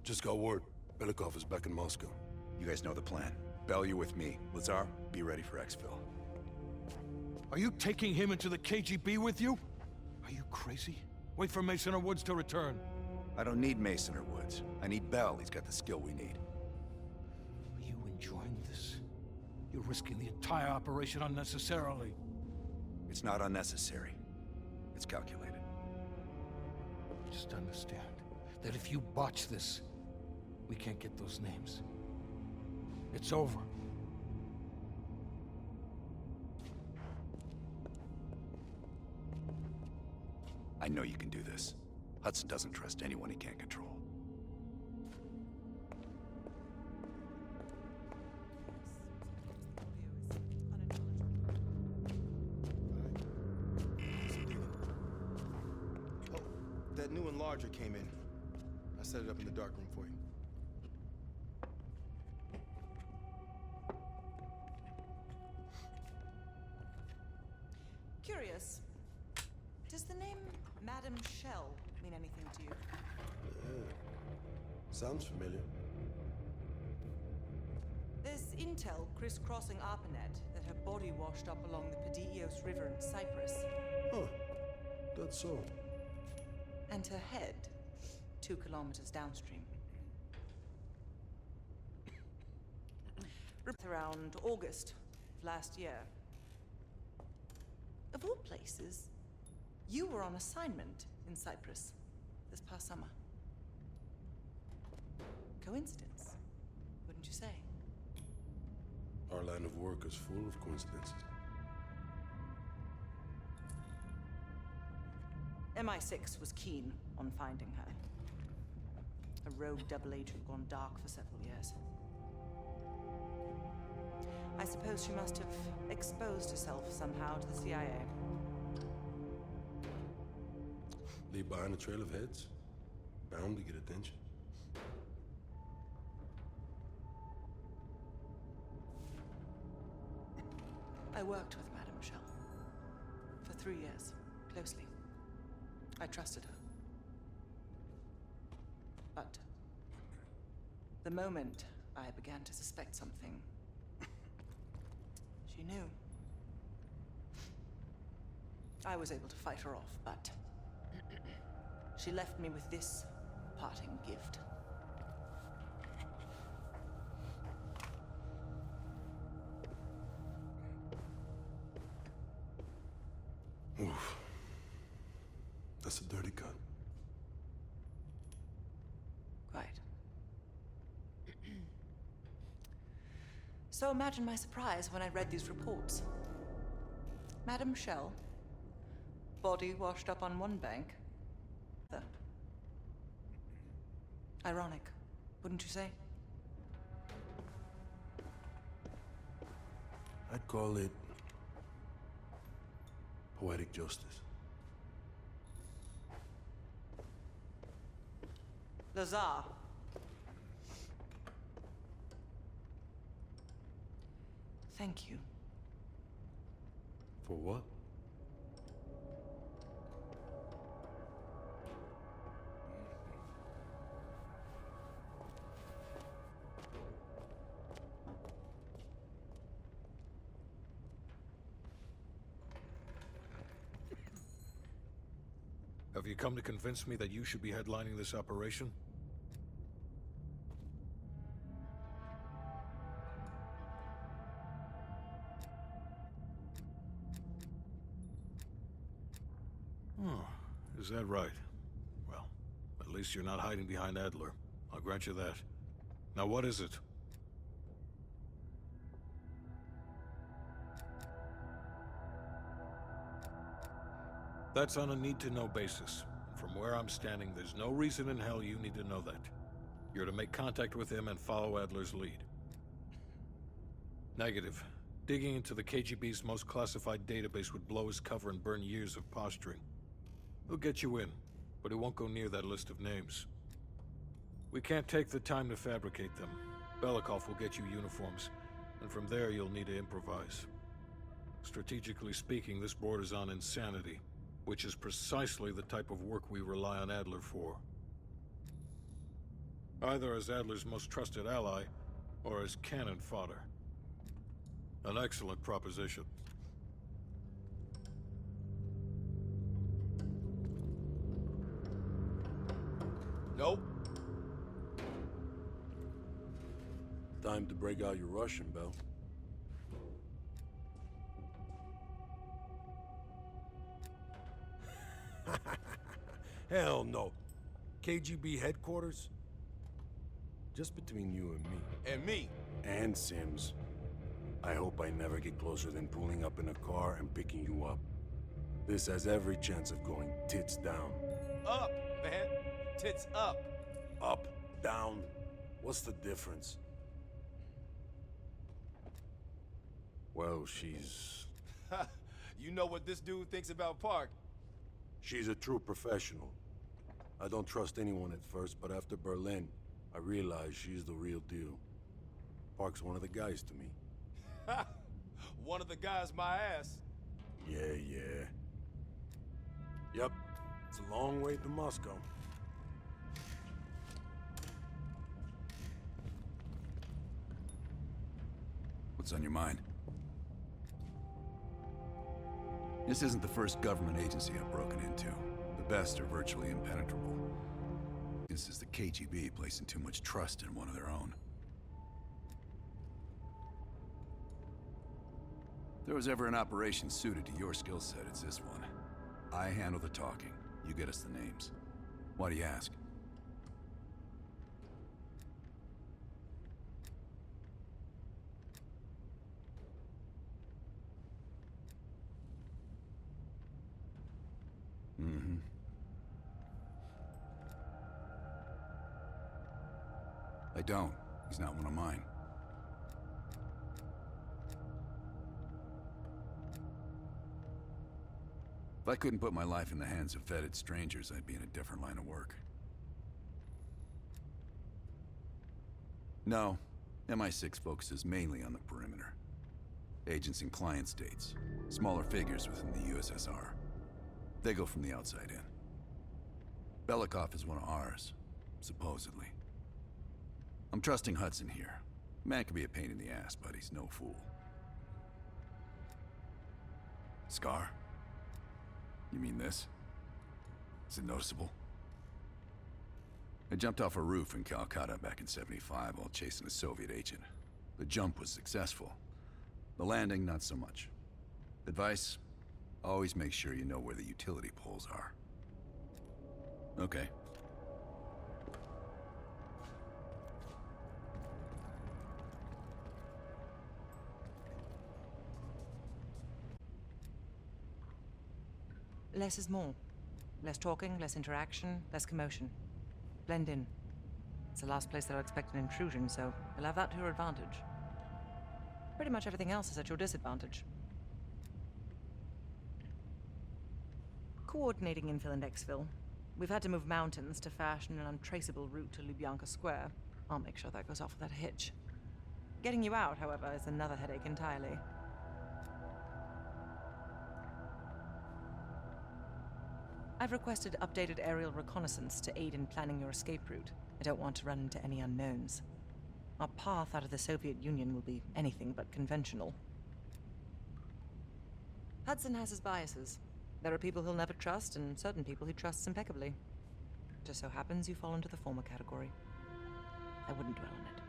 Just got word. Belikov is back in Moscow. You guys know the plan. Bell, you're with me. Lazar, be ready for exfil. Are you taking him into the KGB with you? Are you crazy? Wait for Mason or Woods to return. I don't need Mason or Woods. I need Bell. He's got the skill we need. Are you enjoying this? You're risking the entire operation unnecessarily. It's not unnecessary. It's calculated. Just understand that if you botch this, we can't get those names. It's over. I know you can do this. Hudson doesn't trust anyone he can't control. Oh, that new enlarger came in. I set it up in the dark room for you. Curious. Does the name Madam Shell mean anything to you? Sounds familiar. There's intel crisscrossing ARPANET that her body washed up along the Pedios River in Cyprus. Huh. That's so. And her head 2 kilometers downstream. Around August of last year. Of all places, you were on assignment in Cyprus this past summer. Coincidence, wouldn't you say? Our line of work is full of coincidences. MI6 was keen on finding her. A rogue double agent gone dark for several years. I suppose she must have exposed herself somehow to the CIA. Leave behind a trail of heads. Bound to get attention. I worked with Madame Shell for 3 years, closely. I trusted her. But the moment I began to suspect something, she knew. I was able to fight her off, but she left me with this parting gift. Oof. That's a dirty cut. Quite. So imagine my surprise when I read these reports. Madame Shell, body washed up on one bank. The ironic, wouldn't you say? I'd call it poetic justice. Lazar. Thank you. For what? Have you come to convince me that you should be headlining this operation? Oh, is that right? Well, at least you're not hiding behind Adler. I'll grant you that. Now what is it? That's on a need-to-know basis. From where I'm standing, there's no reason in hell you need to know that. You're to make contact with him and follow Adler's lead. Negative. Digging into the KGB's most classified database would blow his cover and burn years of posturing. He'll get you in, but he won't go near that list of names. We can't take the time to fabricate them. Belikov will get you uniforms, and from there you'll need to improvise. Strategically speaking, this borders on insanity, which is precisely the type of work we rely on Adler for. either as Adler's most trusted ally, or as cannon fodder. An excellent proposition. Nope. Time to break out your Russian, Bell. Hell no. KGB headquarters? Just between you and me. And me. And Sims. I hope I never get closer than pulling up in a car and picking you up. This has every chance of going tits down. Up, man. Tits up. Up, down. What's the difference? Well, she's... You know what this dude thinks about Park. She's a true professional. I don't trust anyone at first, but after Berlin, I realized she's the real deal. Park's one of the guys to me. One of the guys my ass. Yeah. Yep, it's a long way to Moscow. What's on your mind? This isn't the first government agency I've broken into. The best are virtually impenetrable. This is the KGB placing too much trust in one of their own. If there was ever an operation suited to your skill set, it's this one. I handle the talking. You get us the names. Why do you ask? I don't. He's not one of mine. If I couldn't put my life in the hands of vetted strangers, I'd be in a different line of work. No, MI6 focuses mainly on the perimeter. Agents in client states, smaller figures within the USSR. They go from the outside in. Belikov is one of ours, supposedly. I'm trusting Hudson here. Man can be a pain in the ass, but he's no fool. Scar? You mean this? Is it noticeable? I jumped off a roof in Calcutta back in '75 while chasing a Soviet agent. The jump was successful. The landing, not so much. Advice? Always make sure you know where the utility poles are. Okay. Less is more. Less talking, less interaction, less commotion. Blend in. It's the last place they'll expect an intrusion, so you'll have that to your advantage. Pretty much everything else is at your disadvantage. Coordinating infill and exfil. We've had to move mountains to fashion an untraceable route to Lubyanka Square. I'll make sure that goes off without a hitch. Getting you out, however, is another headache entirely. I've requested updated aerial reconnaissance to aid in planning your escape route. I don't want to run into any unknowns. Our path out of the Soviet Union will be anything but conventional. Hudson has his biases. There are people he'll never trust, and certain people he trusts impeccably. Just so happens you fall into the former category. I wouldn't dwell on it.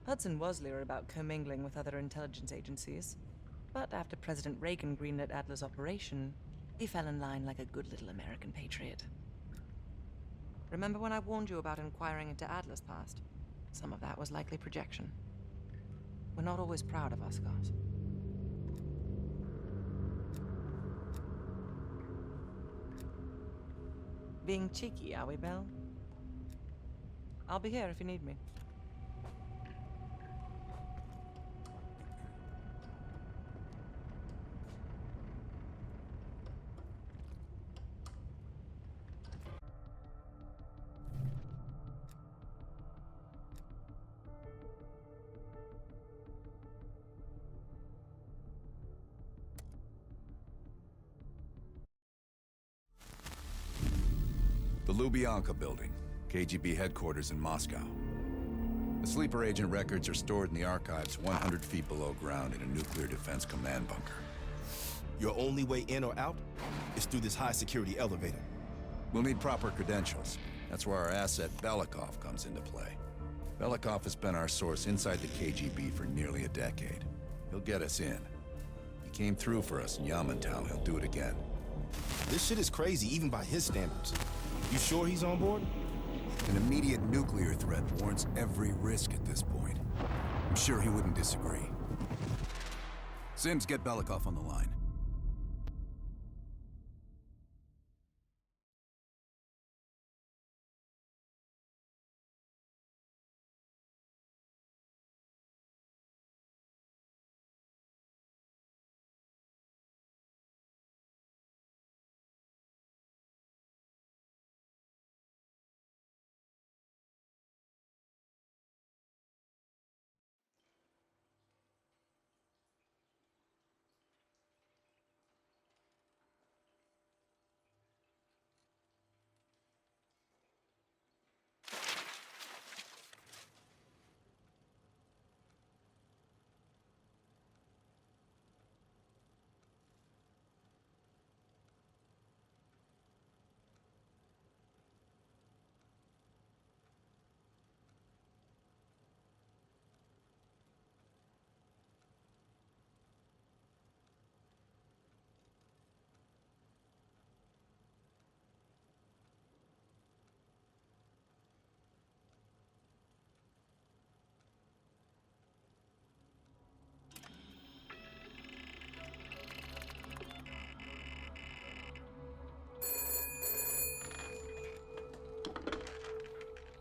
Hudson was leery about commingling with other intelligence agencies. But after President Reagan greenlit Adler's operation, he fell in line like a good little American patriot. Remember when I warned you about inquiring into Adler's past? Some of that was likely projection. We're not always proud of our scars. Being cheeky, are we, Belle? I'll be here if you need me. Lubyanka building, KGB headquarters in Moscow. The sleeper agent records are stored in the archives 100 feet below ground in a nuclear defense command bunker. Your only way in or out is through this high-security elevator. We'll need proper credentials. That's where our asset Belikov comes into play. Belikov has been our source inside the KGB for nearly a decade. He'll get us in. He came through for us in Yamantau. He'll do it again. This shit is crazy, even by his standards. You sure he's on board? An immediate nuclear threat warrants every risk at this point. I'm sure he wouldn't disagree. Sims, get Belikov on the line.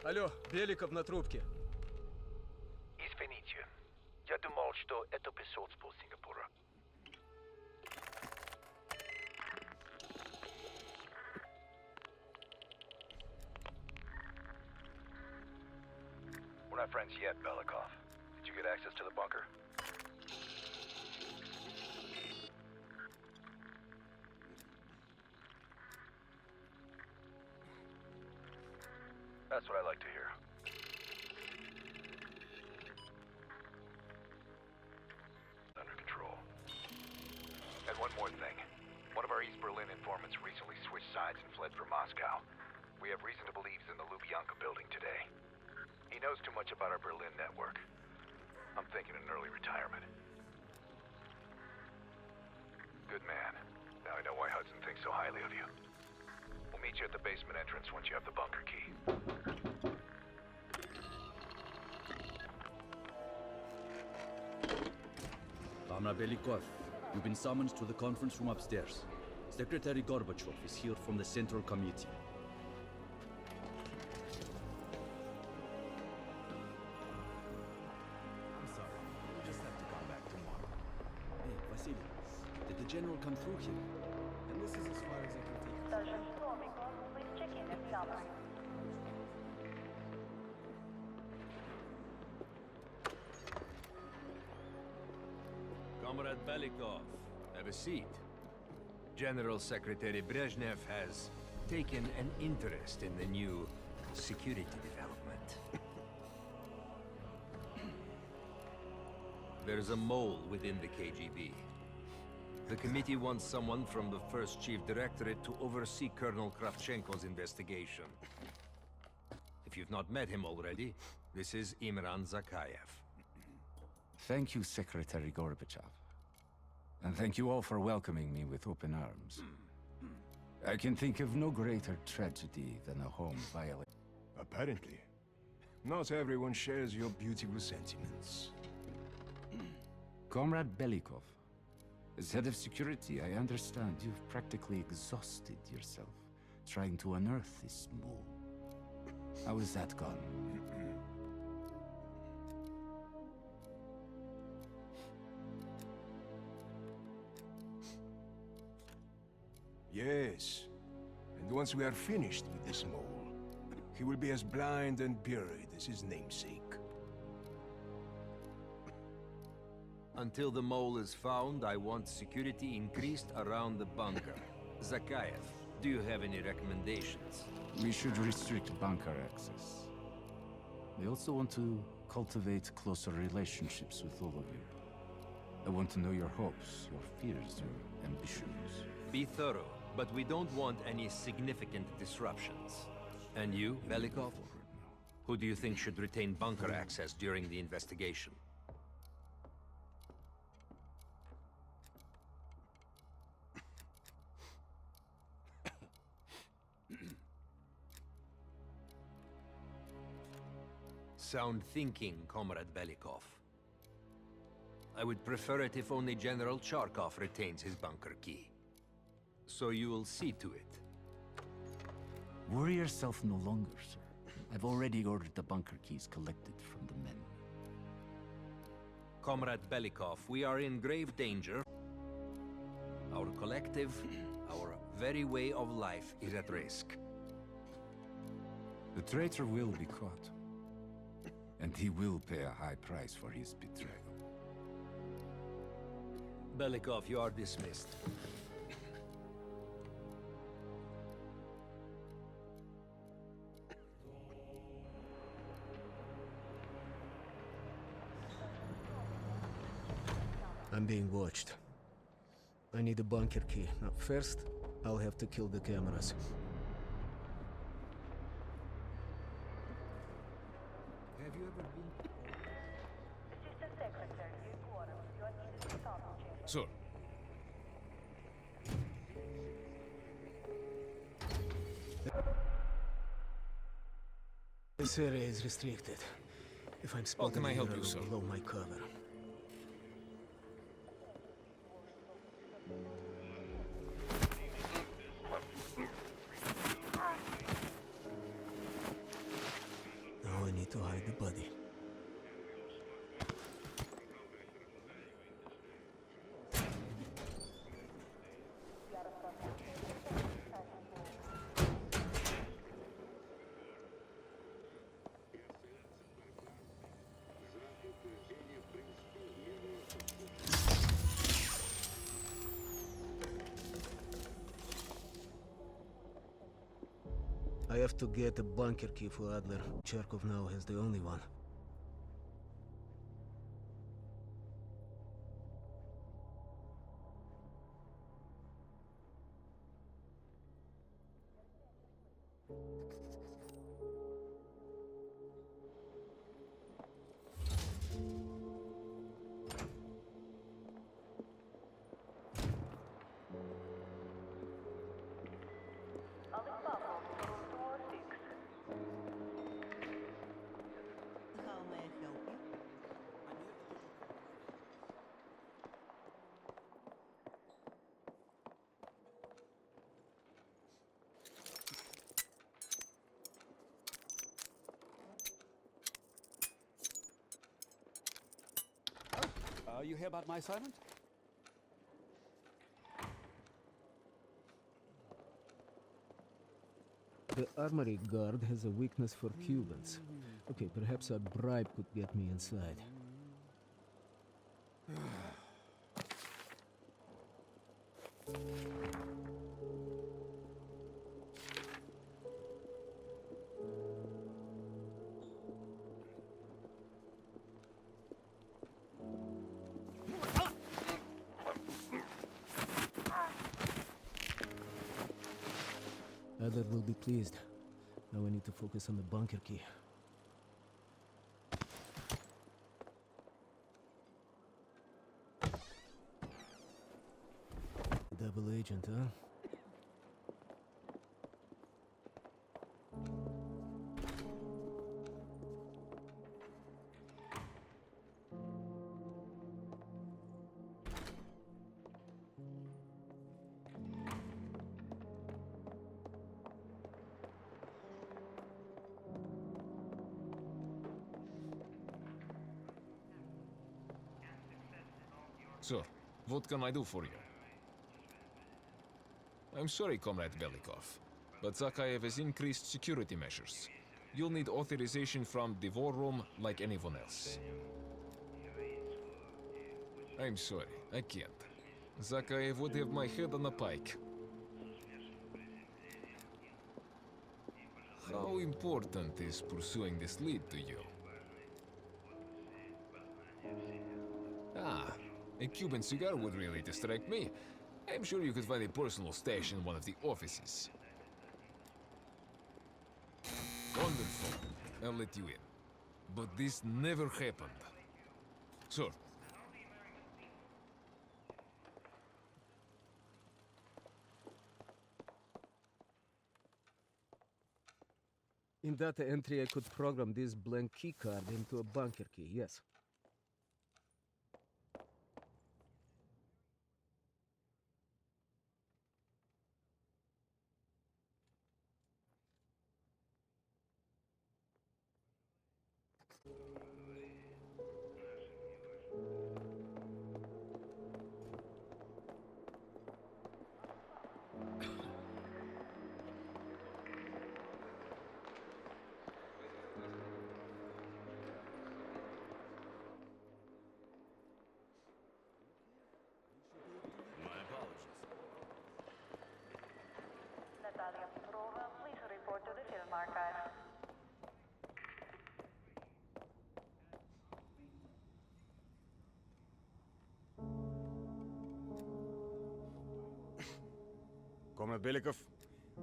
Алло, Беликов на трубке. Извините, я думал, что это посольство Сингапура. We're not friends yet, Belikov. Did you get access to the bunker? That's what I like to hear. Under control. And one more thing. One of our East Berlin informants recently switched sides and fled for Moscow. We have reason to believe he's in the Lubyanka building today. He knows too much about our Berlin network. I'm thinking an early retirement. Good man. Now I know why Hudson thinks so highly of you. We'll meet you at the basement entrance once you have the bunker key. Comrade Belikov, you've been summoned to the conference room upstairs. Secretary Gorbachev is here from the Central Committee. I'm sorry. We'll just have to come back tomorrow. Hey, Vasily, did the general come through here? And this is as far as I can take it. Sergeant Stormicon, please check in with Summer. Comrade Belikov, have a seat. General Secretary Brezhnev has taken an interest in the new security development. There's a mole within the KGB. The committee wants someone from the first Chief Directorate to oversee Colonel Kravchenko's investigation. If you've not met him already, this is Imran Zakayev. Thank you, Secretary Gorbachev. And thank you all for welcoming me with open arms. I can think of no greater tragedy than a home violated. Apparently. Not everyone shares your beautiful sentiments. Comrade Belikov, as head of security, I understand you've practically exhausted yourself trying to unearth this mole. How has that gone? Yes. And once we are finished with this mole, he will be as blind and buried as his namesake. Until the mole is found, I want security increased around the bunker. Zakayev, Do you have any recommendations? We should restrict bunker access. We also want to cultivate closer relationships with all of you. I want to know your hopes, your fears, your ambitions. Be thorough, but we don't want any significant disruptions. And you, Belikov? Who do you think should retain bunker access during the investigation? Sound thinking, Comrade Belikov. I would prefer it if only General Charkov retains his bunker key. So you will see to it. Worry yourself no longer, sir. I've already ordered the bunker keys collected from the men. Comrade Belikov, we are in grave danger. Our collective, our very way of life is at risk. The traitor will be caught. And he will pay a high price for his betrayal. Belikov, you are dismissed. I'm being watched. I need a bunker key. Now, first, I'll have to kill the cameras. Have you ever been... Assistant Secretary, reports. You are needed to stop check. Sir. This area is restricted. If I'm spotted, can I help you, sir? Below my cover. Now I need to hide the body. I have to get a bunker key for Adler. Charkov now has the only one. You hear about my assignment? The armory guard has a weakness for Cubans. Okay, perhaps a bribe could get me inside. Adler will be pleased. Now I need to focus on the bunker key. Double agent, huh? Sir, what can I do for you? I'm sorry, Comrade Belikov, but Zakhaev has increased security measures. You'll need authorization from the war room like anyone else. I'm sorry, I can't. Zakhaev would have my head on a pike. How important is pursuing this lead to you? Ah, a Cuban cigar would really distract me. I'm sure you could find a personal stash in one of the offices. Wonderful. I'll let you in. But this never happened. Sir. In data entry, I could program this blank keycard into a bunker key, yes. My apologies. Natalia Petrova, please report to the film archive. Comrade Belikov,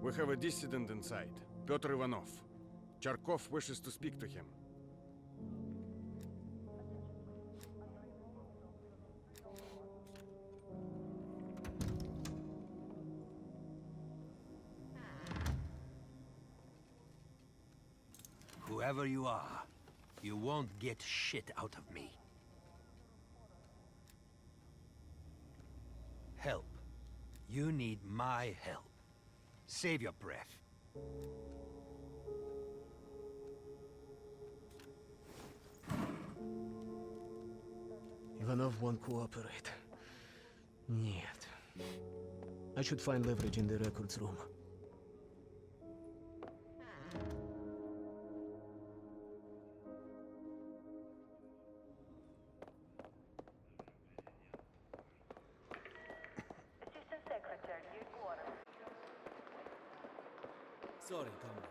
we have a dissident inside, Pyotr Ivanov. Charkov wishes to speak to him. Whoever you are, you won't get shit out of me. Help. You need my help. Save your breath. Ivanov won't cooperate. Нет. I should find leverage in the records room. Assistant Secretary, your quarters. Sorry, comrade.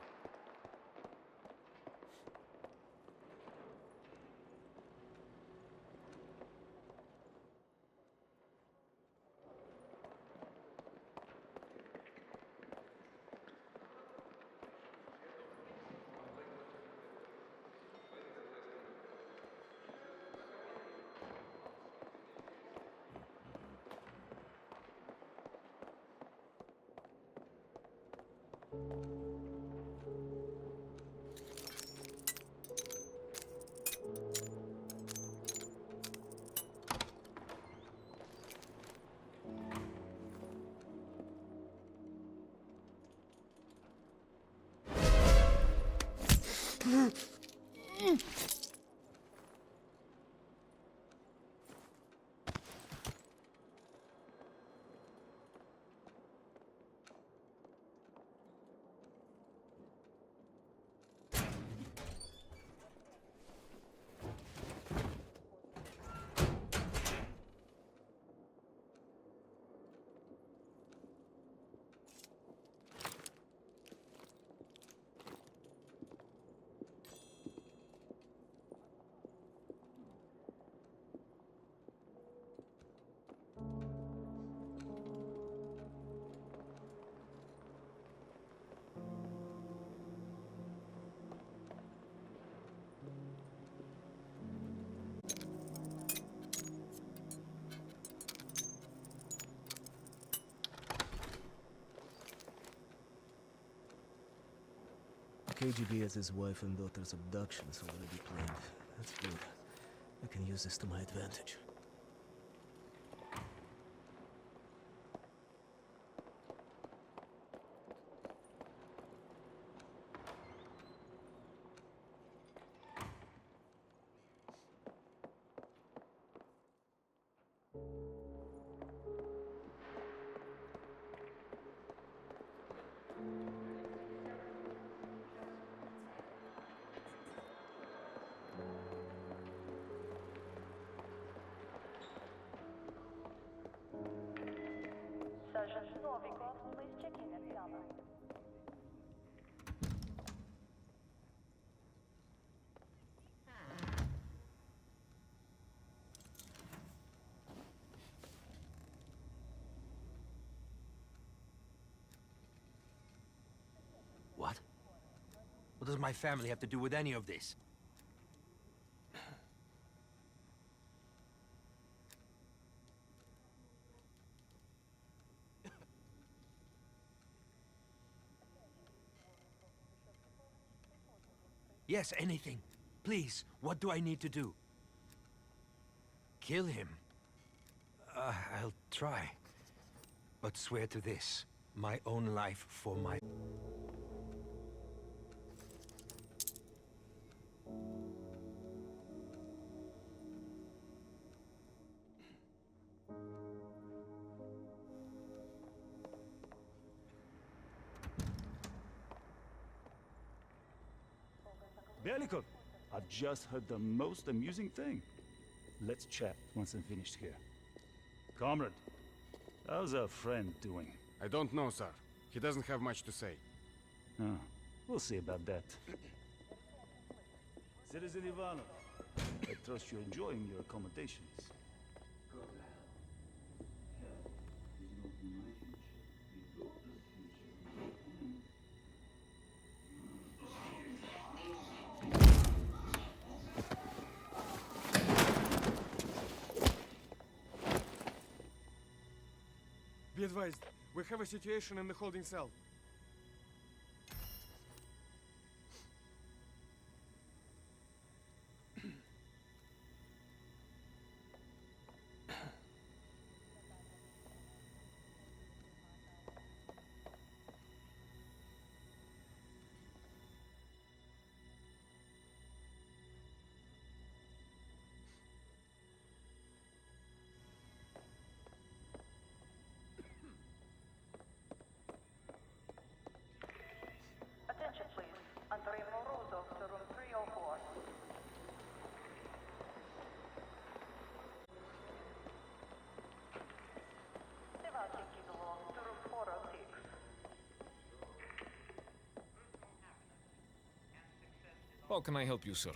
KGB has his wife and daughter's abductions already planned. That's good. I can use this to my advantage. Sergeant Novikov, please check in at Gamma. does my family have to do with any of this? Yes, anything. Please, what do I need to do? Kill him? I'll try. But swear to this. My own life for my... Belikov, I've just heard the most amusing thing. Let's chat once I'm finished here. Comrade, how's our friend doing? I don't know, sir. He doesn't have much to say. Oh, we'll see about that. Citizen Ivanov, I trust you're enjoying your accommodations. Be advised, we have a situation in the holding cell. Attention, please. Andrei Morozov to room 304. Devante Kidulov to room 406. How can I help you, sir?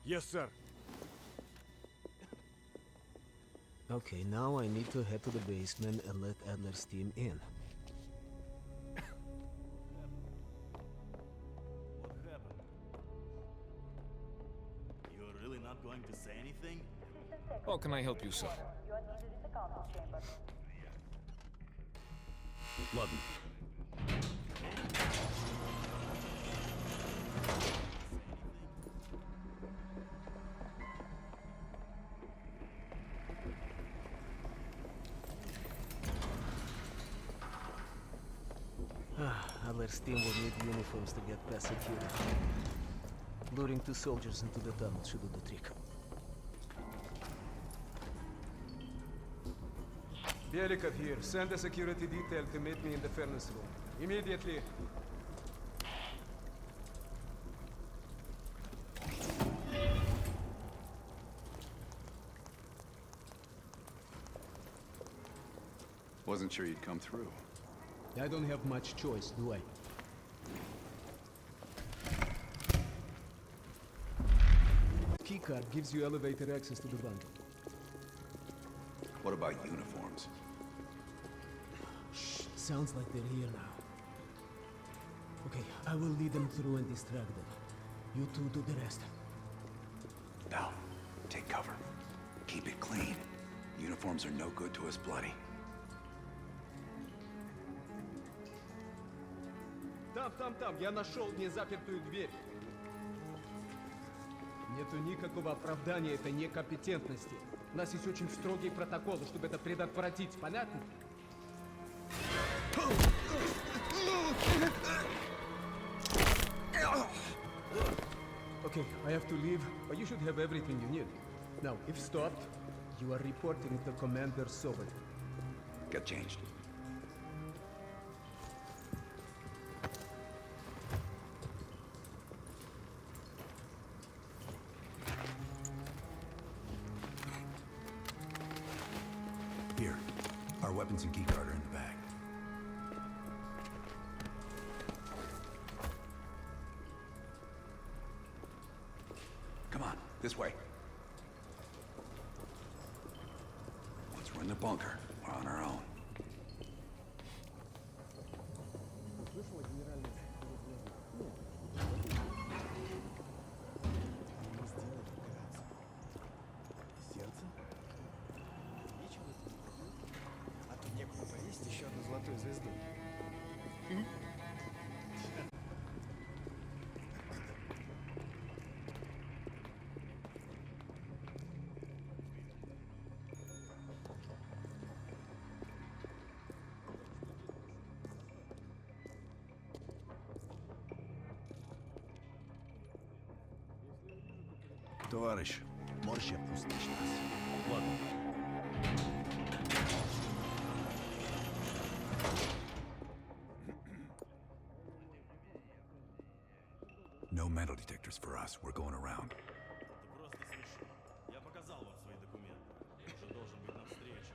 Yes, sir. Okay, now I need to head to the basement and let Adler's team in. What happened? You're really not going to say anything? How can I help you, sir? You are needed in the council chamber. Ладно. Adler's team will need uniforms to get past security. Luring 2 soldiers into the tunnel should do the trick. Belikov here. Send a security detail to meet me in the furnace room. Immediately. Wasn't sure you'd come through. I don't have much choice, do I? Keycard gives you elevator access to the bunker. What about uniforms? Shh, sounds like they're here now. Okay, I will lead them through and distract them. You two do the rest. No. Take cover. Keep it clean. Uniforms are no good to us bloody. Там, я нашел незапертую дверь. Нету никакого оправдания этой некомпетентности. У нас есть очень строгие протоколы, чтобы это предотвратить, понятно? Okay, I have to leave, but you should have everything you need. Now, if stopped, you are reporting to Commander Sobot. Get changed. Here. Our weapons and keycard are in the bag. Come on, this way. the bunker. We're on our own. Товарищ, можешь отпустить нас? Ладно. No metal detectors for us. We're going around. Я показал вам свои документы. Я уже должен быть на встрече.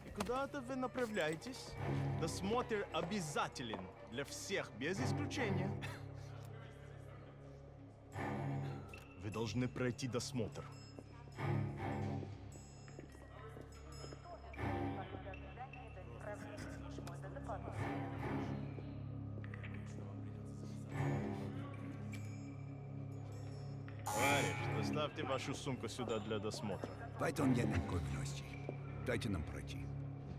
И куда-то вы направляетесь? Досмотр обязателен для всех, без исключения. Вы должны пройти досмотр. Товарищ, доставьте вашу сумку сюда для досмотра. Дайте он некой милости. Дайте нам пройти.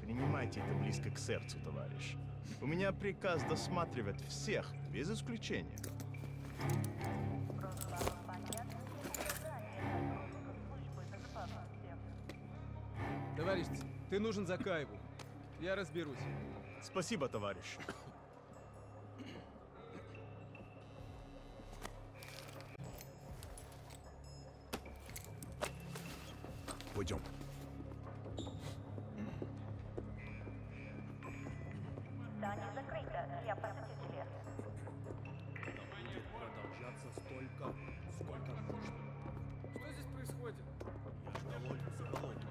Принимайте это близко к сердцу, товарищ. У меня приказ досматривать всех, без исключения. Товарищ, ты нужен Закаеву. Я разберусь. Спасибо, товарищ. Пойдем. Здание закрыто для посетителей. Будет продолжаться столько, сколько нужно. Что здесь происходит? Я голоден, голоден.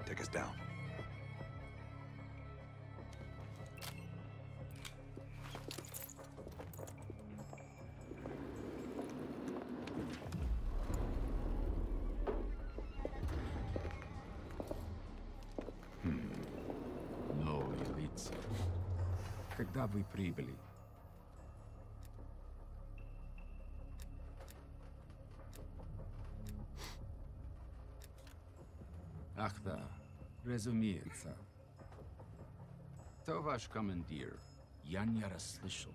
Take us down. Новые лица. Когда вы прибыли? Ах да, разумеется. Кто ваш командир? Я не расслышал.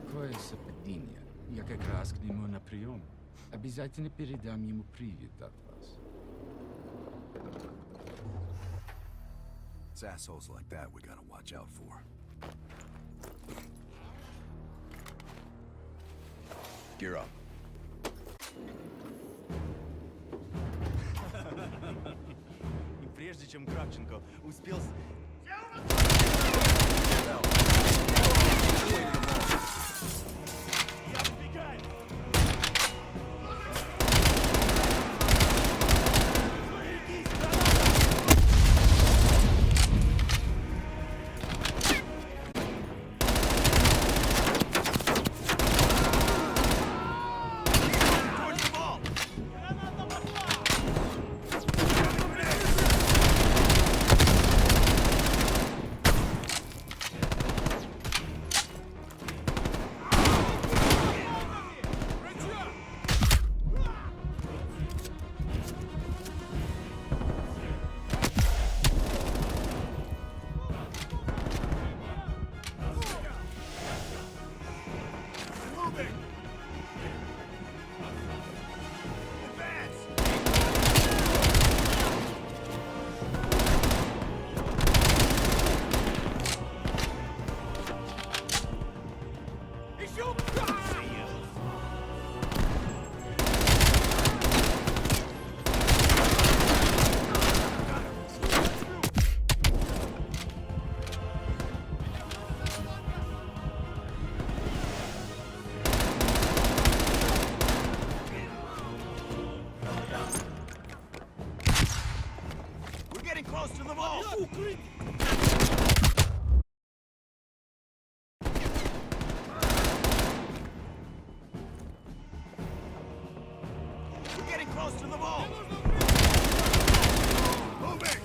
Какое совпадение. Я как раз к нему на прием. Обязательно передам ему привет от вас. It's assholes like that we gotta watch out for. Gear up. И прежде чем Кравченко успел... Я вбегаю! We're getting close to the vault! Moving!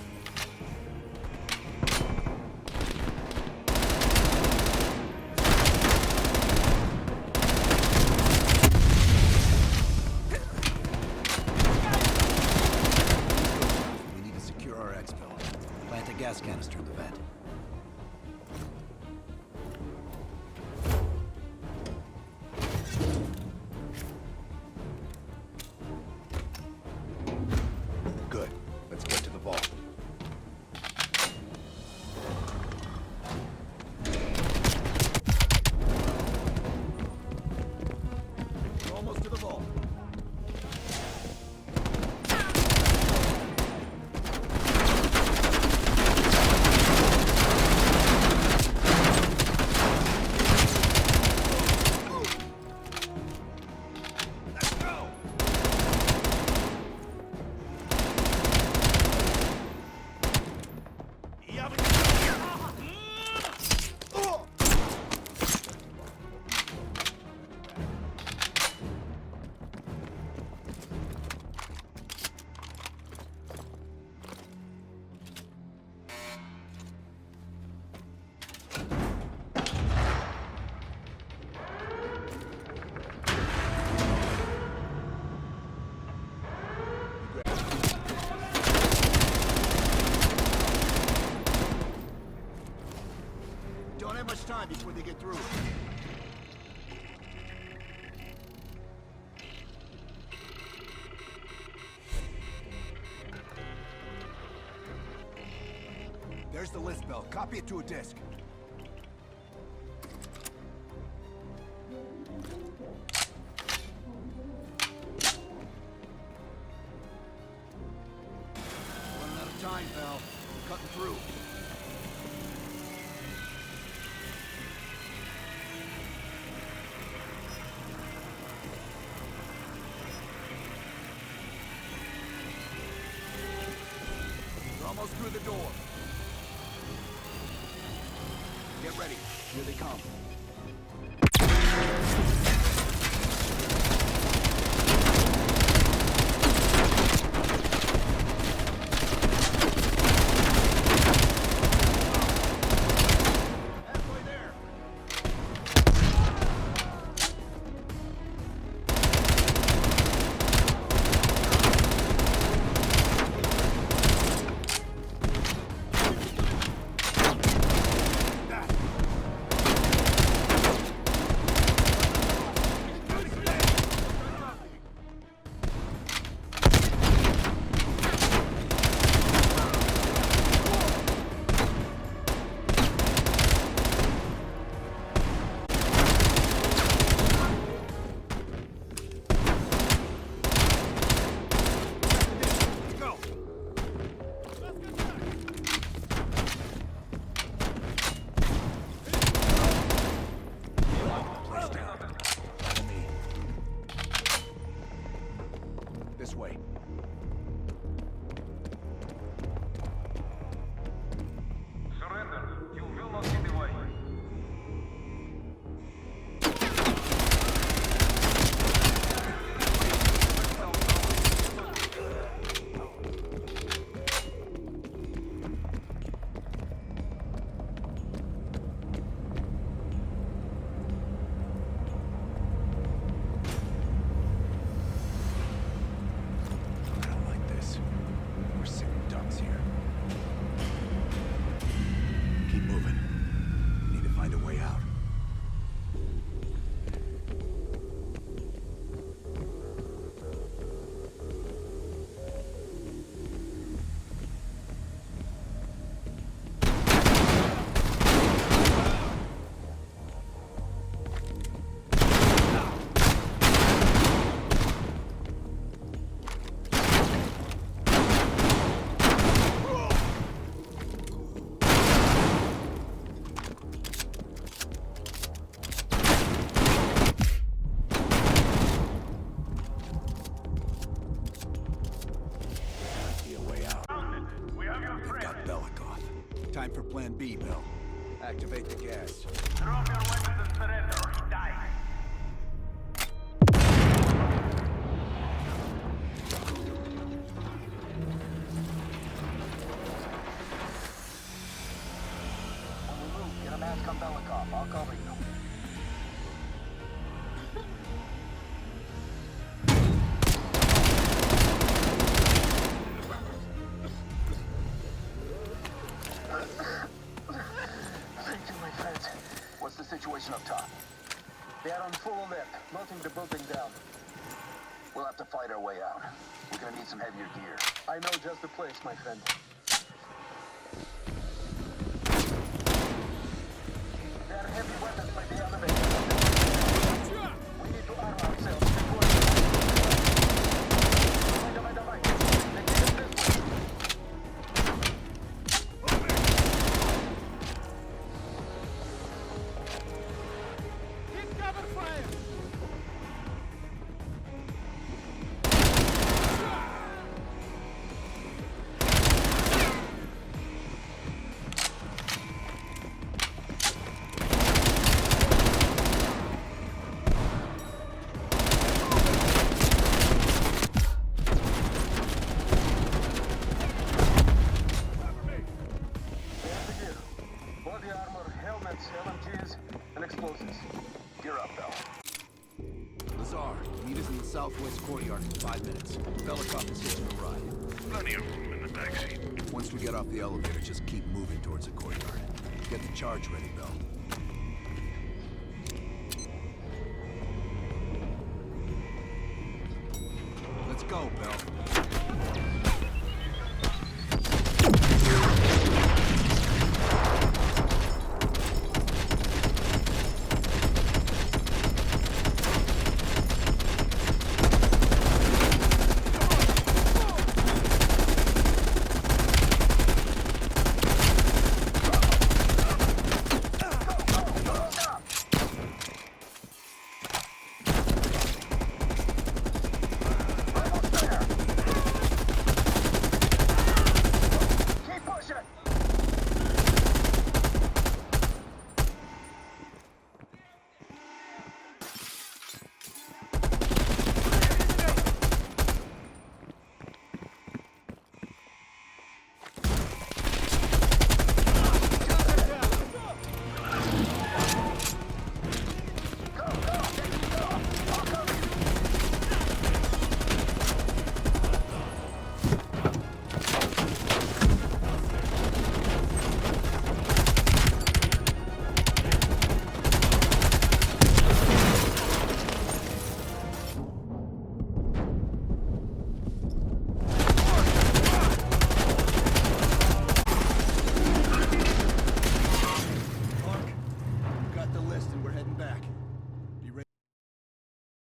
We need to secure our exfil. Plant a gas canister in the vent. Good. Let's get to the vault. We're almost to the vault. Let's go! Don't have much time before they get through. There's the list bell. Copy it to a disk. Running out of time, pal. We're cutting through. We're almost through the door. Get ready. Here they come. Halfway there. This way. Surrender. You will not get away. I don't like this. We're sitting ducks here. Keep moving. Need to find a way out. Time for Plan B, Bill. Activate the gas. Drop your weapons and surrender or die. I'll cover you. Thank you, my friend. What's the situation up top? They are on full alert, melting the building down. We'll have to fight our way out. We're gonna need some heavier gear. I know just the place, my friend. There are heavy weapons by the elevator. We need to arm ourselves before Давай, давай. They take us this way. Hit cover fire! There's the gear. Body armor, helmets, LMGs, and explosives. Gear up, Bell. Lazar, meet us in the southwest courtyard in 5 minutes. Belikov is hitching a ride. Plenty of room in the backseat. Once we get off the elevator, just keep moving towards the courtyard. Get the charge ready, Bell. Let's go, Bell.